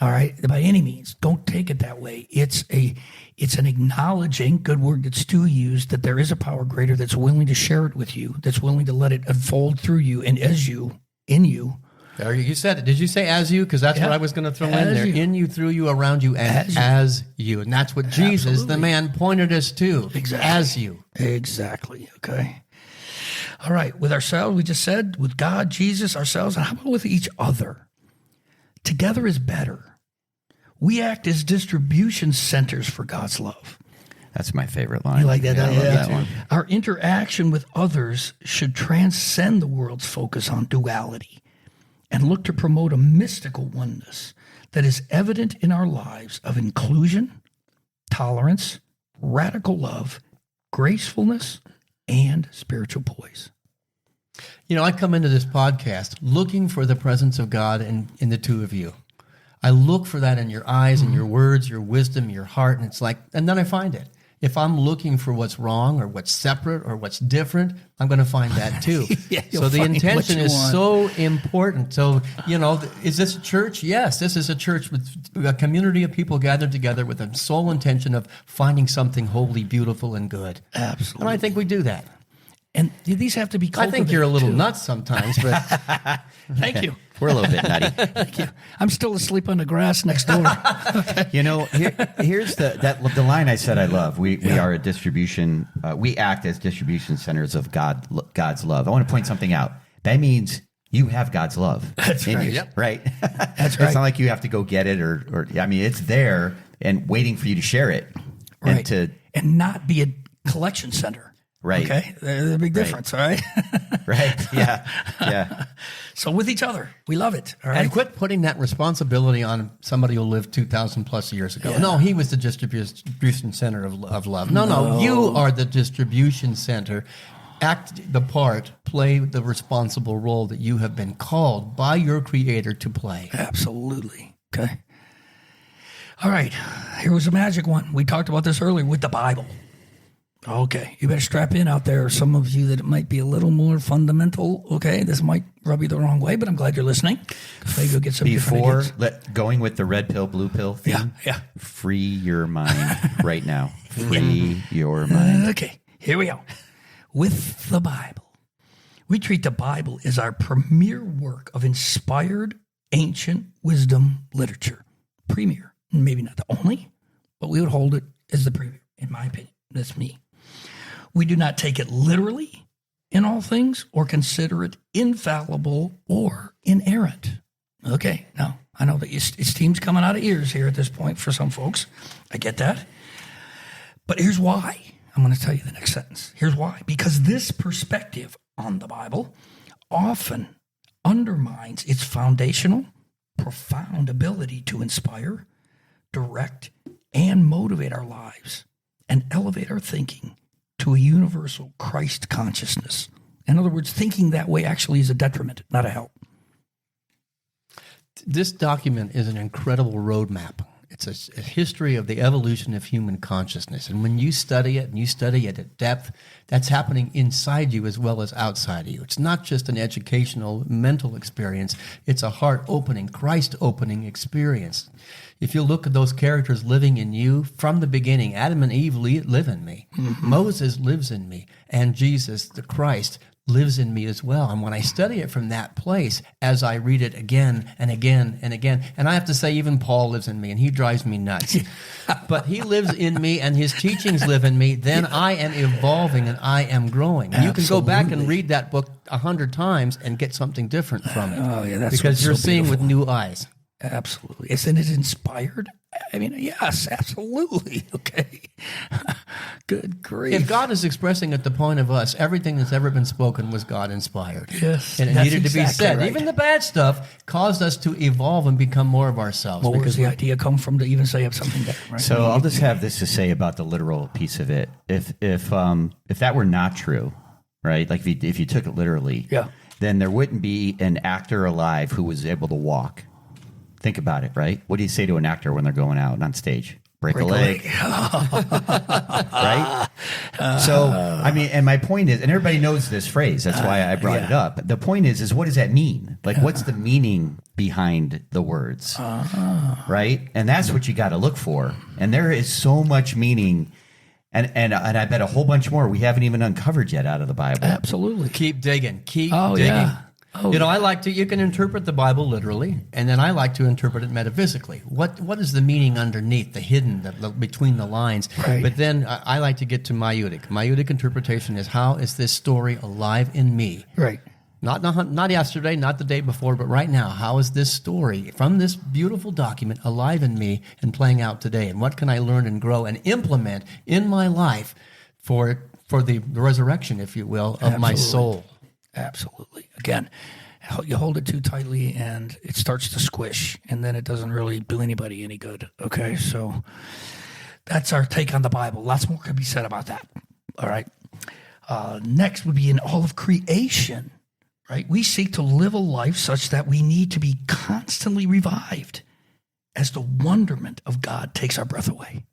All right, by any means, don't take it that way. It's an acknowledging, good word that Stu used, that there is a power greater that's willing to share it with you, that's willing to let it unfold through you and as you, in you. There, you said it. Did you say as you? Because that's what I was going to throw in As there. you. In you, through you, around you, and as you. And that's what Jesus, Absolutely. the man, pointed us to. Exactly. As you. Exactly. Okay. All right. With ourselves, we just said, with God, Jesus, ourselves, and how about with each other? Together is better. We act as distribution centers for God's love. That's my favorite line. You like that? Yeah, I love that one. Our interaction with others should transcend the world's focus on duality and look to promote a mystical oneness that is evident in our lives of inclusion, tolerance, radical love, gracefulness, and spiritual poise. You know, I come into this podcast looking for the presence of God in the two of you. I look for that in your eyes and your words, your wisdom, your heart, and it's like, and then I find it. If I'm looking for what's wrong or what's separate or what's different, I'm going to find that too. Yeah, so the you'll find intention what you is want. so important. So, is this a church? Yes, this is a church with a community of people gathered together with the sole intention of finding something holy, beautiful, and good. Absolutely. And I think we do that. And these have to be I cultivated. think you're a little too. nuts sometimes, but Thank you. We're a little bit nutty. Thank you. I'm still asleep on the grass next door. Here's the line I said I love. We are a distribution. We act as distribution centers of God's love. I want to point something out. That means you have God's love. That's in right. you, Yep. right? That's It's right. not like you have to go get it or I mean, it's there and waiting for you to share it. Right. And not be a collection center. Right. Okay. There's a big difference, all right? right. Yeah. Yeah. So with each other, we love it. All right. and quit putting that responsibility on somebody who lived 2,000 plus years ago. No, he was the distribution center of love. No, you are the distribution center. Act the part, play the responsible role that you have been called by your Creator to play. Absolutely. Okay. All right. Here was a magic one. We talked about this earlier with the Bible. Okay. You better strap in out there. Some of you that it might be a little more fundamental. Okay. This might rub you the wrong way, but I'm glad you're listening. Maybe you'll get some different Before ideas. going with the red pill, blue pill theme, Yeah. free your mind right now. Free your mind. Okay. Here we go. With the Bible. We treat the Bible as our premier work of inspired ancient wisdom literature. Premier. Maybe not the only, but we would hold it as the premier, in my opinion. That's me. We do not take it literally in all things or consider it infallible or inerrant. Okay, now I know that steam's coming out of ears here at this point for some folks. I get that. But here's why. I'm going to tell you the next sentence. Here's why. Because this perspective on the Bible often undermines its foundational, profound ability to inspire, direct, and motivate our lives and elevate our thinking to a universal Christ consciousness. In other words, thinking that way actually is a detriment, not a help. This document is an incredible roadmap. It's a history of the evolution of human consciousness. And when you study it, and you study it at depth, that's happening inside you as well as outside of you. It's not just an educational, mental experience. It's a heart-opening, Christ-opening experience. If you look at those characters living in you from the beginning, Adam and Eve live in me. Mm-hmm. Moses lives in me. And Jesus, the Christ, lives in me as well. And when I study it from that place, as I read it again and again and again, and I have to say even Paul lives in me, and he drives me nuts. But he lives in me and his teachings live in me, then I am evolving and I am growing. And you can go back and read that book 100 times and get something different from it. Oh, yeah, that's because you're so seeing beautiful. with new eyes. Absolutely. Isn't it inspired? I mean, yes, absolutely. Okay. Good grief. If God is expressing at the point of us, everything that's ever been spoken was God inspired. Yes, And it that's needed to be exactly said. right. Even the bad stuff caused us to evolve and become more of ourselves. Well, where because does the idea come from to even say of something different? Right? So I'll just have this to say about the literal piece of it. If that were not true, right? Like if you took it literally, Yeah. then there wouldn't be an actor alive who was able to walk. Think about it, right? What do you say to an actor when they're going out on stage? Break a leg. Right? So, I mean, and my point is, and everybody knows this phrase, that's why I brought it up. The point is what does that mean? Like, what's the meaning behind the words? Right? And that's what you got to look for. And there is so much meaning, and I bet a whole bunch more we haven't even uncovered yet out of the Bible. Absolutely. Keep digging. Keep Oh, digging. yeah. Oh, you know, you can interpret the Bible literally, and then I like to interpret it metaphysically. What is the meaning underneath, the hidden, between the lines? Right. But then I like to get to maieutic. Maieutic interpretation is, how is this story alive in me? Right. Not yesterday, not the day before, but right now. How is this story from this beautiful document alive in me and playing out today? And what can I learn and grow and implement in my life for the resurrection, if you will, of my soul? Absolutely. Again, you hold it too tightly and it starts to squish, and then it doesn't really do anybody any good. Okay, so that's our take on the Bible. Lots more could be said about that. All right. Next would be in all of creation, right? We seek to live a life such that we need to be constantly revived as the wonderment of God takes our breath away.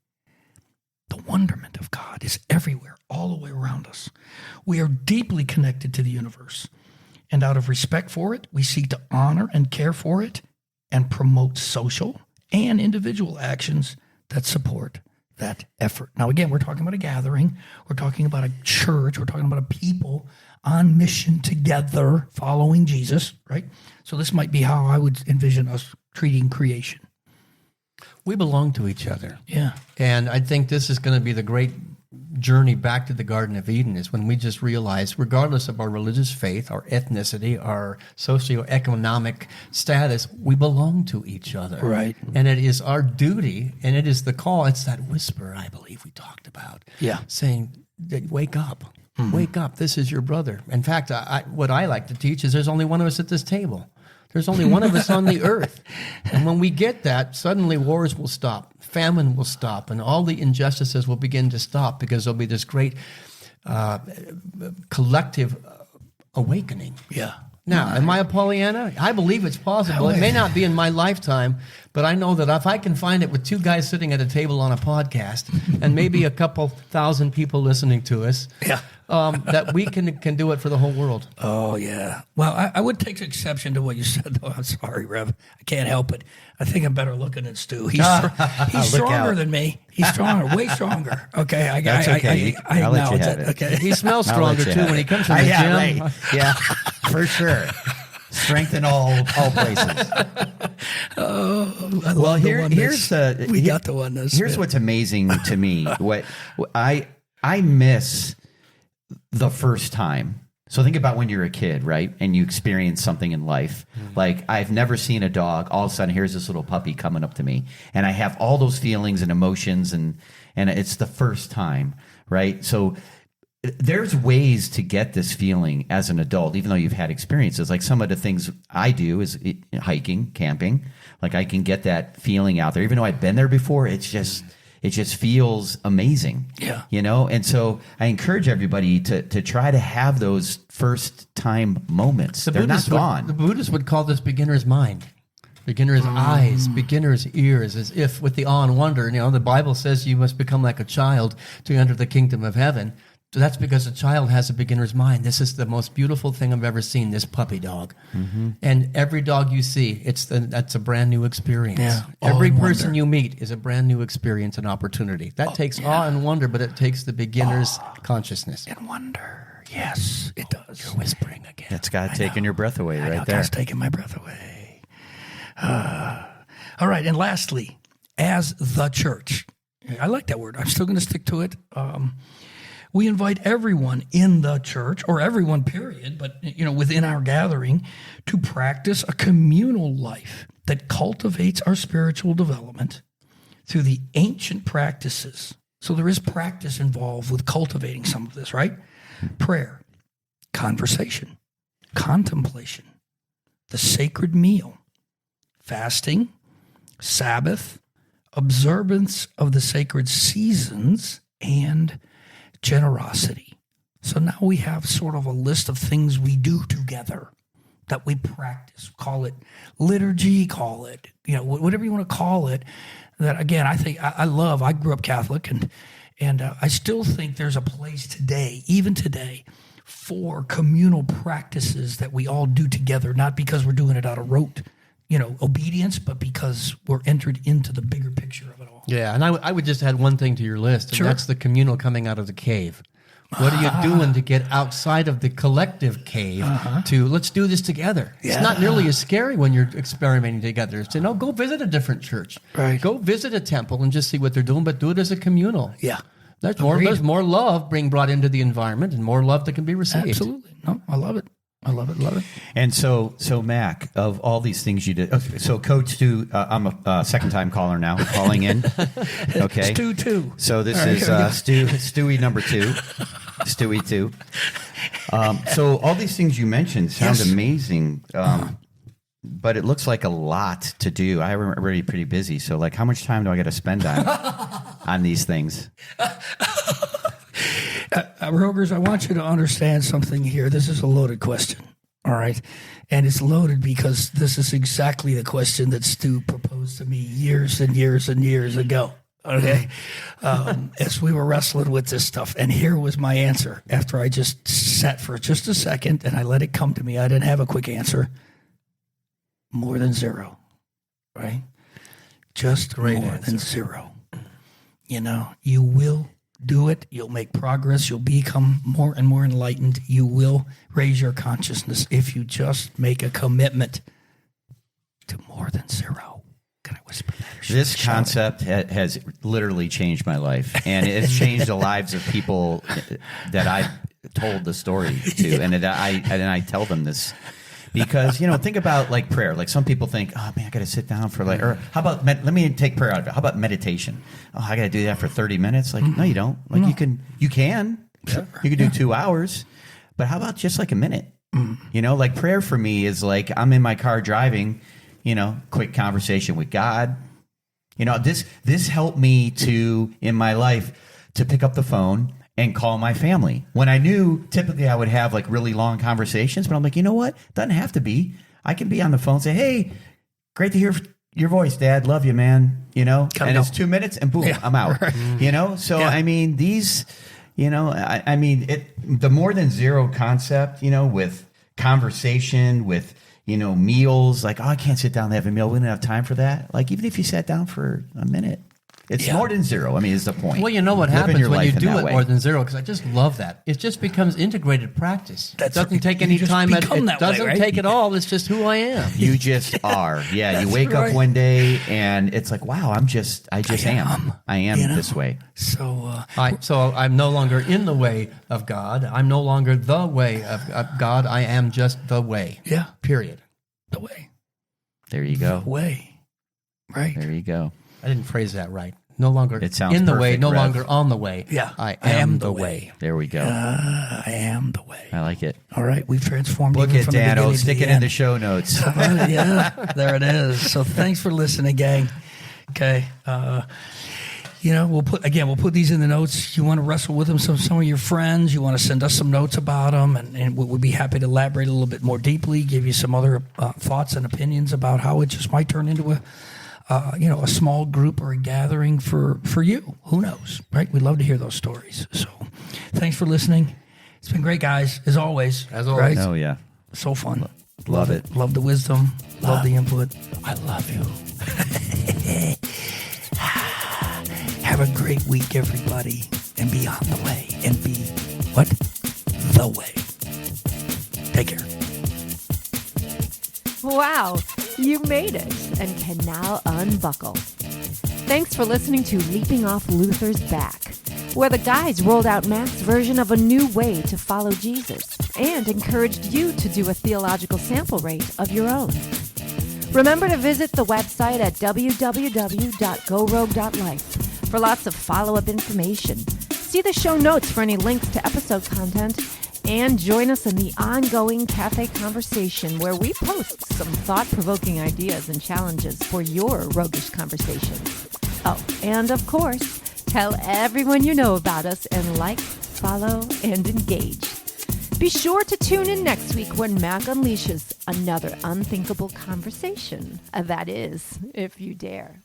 The wonderment of God is everywhere, all the way around us. We are deeply connected to the universe, and out of respect for it, we seek to honor and care for it and promote social and individual actions that support that effort. Now, again, we're talking about a gathering. We're talking about a church. We're talking about a people on mission together following Jesus, right? So this might be how I would envision us treating creation. We belong to each other. Yeah. And I think this is going to be the great journey back to the Garden of Eden, is when we just realize, regardless of our religious faith, our ethnicity, our socioeconomic status, we belong to each other. Right. And it is our duty, and it is the call. It's that whisper, I believe we talked about. Yeah. Saying, wake up. Wake up. This is your brother. In fact, what I like to teach is there's only one of us at this table. There's only one of us on the earth. And when we get that, suddenly wars will stop, famine will stop, and all the injustices will begin to stop, because there'll be this great collective awakening. Yeah. Now, am I a Pollyanna? I believe it's possible. It may not be in my lifetime, but I know that if I can find it with two guys sitting at a table on a podcast and maybe a couple thousand people listening to us, Yeah. that we can do it for the whole world. Oh, yeah. Well, I would take exception to what you said, though. I'm sorry, Rev. I can't help it. I think I'm better looking than Stu. He's stronger than me. He's stronger, way stronger. Okay, That's okay. I I'll let you acknowledge have it. it. Okay. He smells I'll let stronger, you too, have when it. he comes from the gym. Right. Yeah, for sure. Strength in all places. Well, here's Here's what's amazing to me. What I miss the first time. So think about when you're a kid, right? And you experience something in life. Like, I've never seen a dog. All of a sudden, here's this little puppy coming up to me. And I have all those feelings and emotions, and it's the first time, right? So there's ways to get this feeling as an adult, even though you've had experiences. Like, some of the things I do is hiking, camping. Like, I can get that feeling out there. Even though I've been there before, it just feels amazing. Yeah. You know? And so I encourage everybody to try to have those first time moments. They're not gone. The Buddhists would call this beginner's mind. Beginner's eyes, beginner's ears, as if with the awe and wonder. The Bible says you must become like a child to enter the kingdom of heaven. So that's because a child has a beginner's mind. This is the most beautiful thing I've ever seen, this puppy dog. And every dog you see, that's a brand new experience. Yeah. Every Awe and person wonder. you meet is a brand new experience and opportunity. That takes awe and wonder, but it takes the beginner's consciousness. And wonder. Yes, it does. You're whispering again. That's God taking your breath away I know, right there. God's taking my breath away. All right, and lastly, as the church, I like that word. I'm still going to stick to it. We invite everyone in the church, or everyone, period, but within our gathering, to practice a communal life that cultivates our spiritual development through the ancient practices. So there is practice involved with cultivating some of this, right? Prayer, conversation, contemplation, the sacred meal, fasting, Sabbath, observance of the sacred seasons, and generosity. So now we have sort of a list of things we do together that we practice. Call it liturgy, call it, whatever you want to call it. That, again, I think I love. I grew up Catholic, and I still think there's a place today, even today, for communal practices that we all do together, not because we're doing it out of rote, obedience, but because we're entered into the bigger picture of it all. Yeah, and I would just add one thing to your list, and Sure. that's the communal coming out of the cave. What are you doing to get outside of the collective cave to let's do this together? It's not nearly as scary when you're experimenting together. It's go visit a different church. Right. Go visit a temple and just see what they're doing, but do it as a communal. Yeah. There's Agreed. more love being brought into the environment and more love that can be received. Absolutely. No, I love it. I love it. Love it. And so Mac, of all these things you did, so Code Stu, I'm a second-time caller now, calling in. Okay. Stu 2. So this All right, is here we go. Stewie number 2, Stewie 2. So all these things you mentioned sound Yes. amazing, but it looks like a lot to do. I'm already pretty busy, so how much time do I got to spend on these things? Rogers, I want you to understand something here. This is a loaded question, all right? And it's loaded because this is exactly the question that Stu proposed to me years and years and years ago, okay? As we were wrestling with this stuff. And here was my answer after I just sat for just a second and I let it come to me. I didn't have a quick answer. More than zero, right? Just more than zero. You will do it. You'll make progress. You'll become more and more enlightened. You will raise your consciousness if you just make a commitment to more than zero. Can I whisper that? Or should I This shout it? concept has literally changed my life, and it's changed the lives of people that I told the story to, and I tell them this because think about prayer. Some people think, oh man, I got to sit down for or how about let me take prayer out of it. How about meditation? Oh, I got to do that for 30 minutes. No, you don't. You can do 2 hours, but how about just a minute? Prayer for me is I'm in my car driving. Quick conversation with God. This helped me in my life to pick up the phone and call my family when I knew typically I would have really long conversations, but I'm you know what? Doesn't have to be. I can be on the phone and say, hey, great to hear your voice, Dad. Love you, man. It's 2 minutes and boom, I'm out. Right. So I mean, these, the more than zero concept, with conversation, with meals, oh, I can't sit down and have a meal. We don't have time for that. Even if you sat down for a minute, it's more than zero. Is the point. Well, you know what Living happens your when you life in do that it way. more than zero, because I just love that. It just becomes integrated practice. It That's doesn't right. take You any just time. It become that way, doesn't right? take it all. It's just who I am. You just are. Yeah. You wake right. up one day and it's wow, I just am. I am this way. So, So I'm no longer in the way of God. I'm no longer the way of God. I am just the way. yeah, Period. the way. There you go. The way. Right. There you go. I didn't phrase that right. No longer It sounds in the way, perfect, no Rev. longer on the way. Yeah. I am the way. There we go. I am the way. I like it. All right. We've transformed Look even at from the Dan. beginning Oh, to stick the it in end. the show notes. Yeah, there it is. So thanks for listening, gang. Okay. we'll put these in the notes. You want to wrestle with them, some of your friends, you want to send us some notes about them, and we'll be happy to elaborate a little bit more deeply, give you some other thoughts and opinions about how it just might turn into a small group or a gathering for you. Who knows, right? We'd love to hear those stories. So thanks for listening. It's been great, guys, as always. Right? Oh, yeah. So fun. Love it. Love the wisdom. Love the input. I love you. Have a great week, everybody, and be on the way, and be what? The way. Take care. Wow, you made it and can now unbuckle. Thanks for listening to Leaping Off Luther's Back, where the guys rolled out Matt's version of a new way to follow Jesus and encouraged you to do a theological sample rate of your own. Remember to visit the website at www.gorogue.life for lots of follow-up information. See the show notes for any links to episode content, and join us in the ongoing cafe conversation where we post some thought-provoking ideas and challenges for your roguish conversations. Oh, and of course, tell everyone you know about us and like, follow, and engage. Be sure to tune in next week when Mac unleashes another unthinkable conversation. That is, if you dare.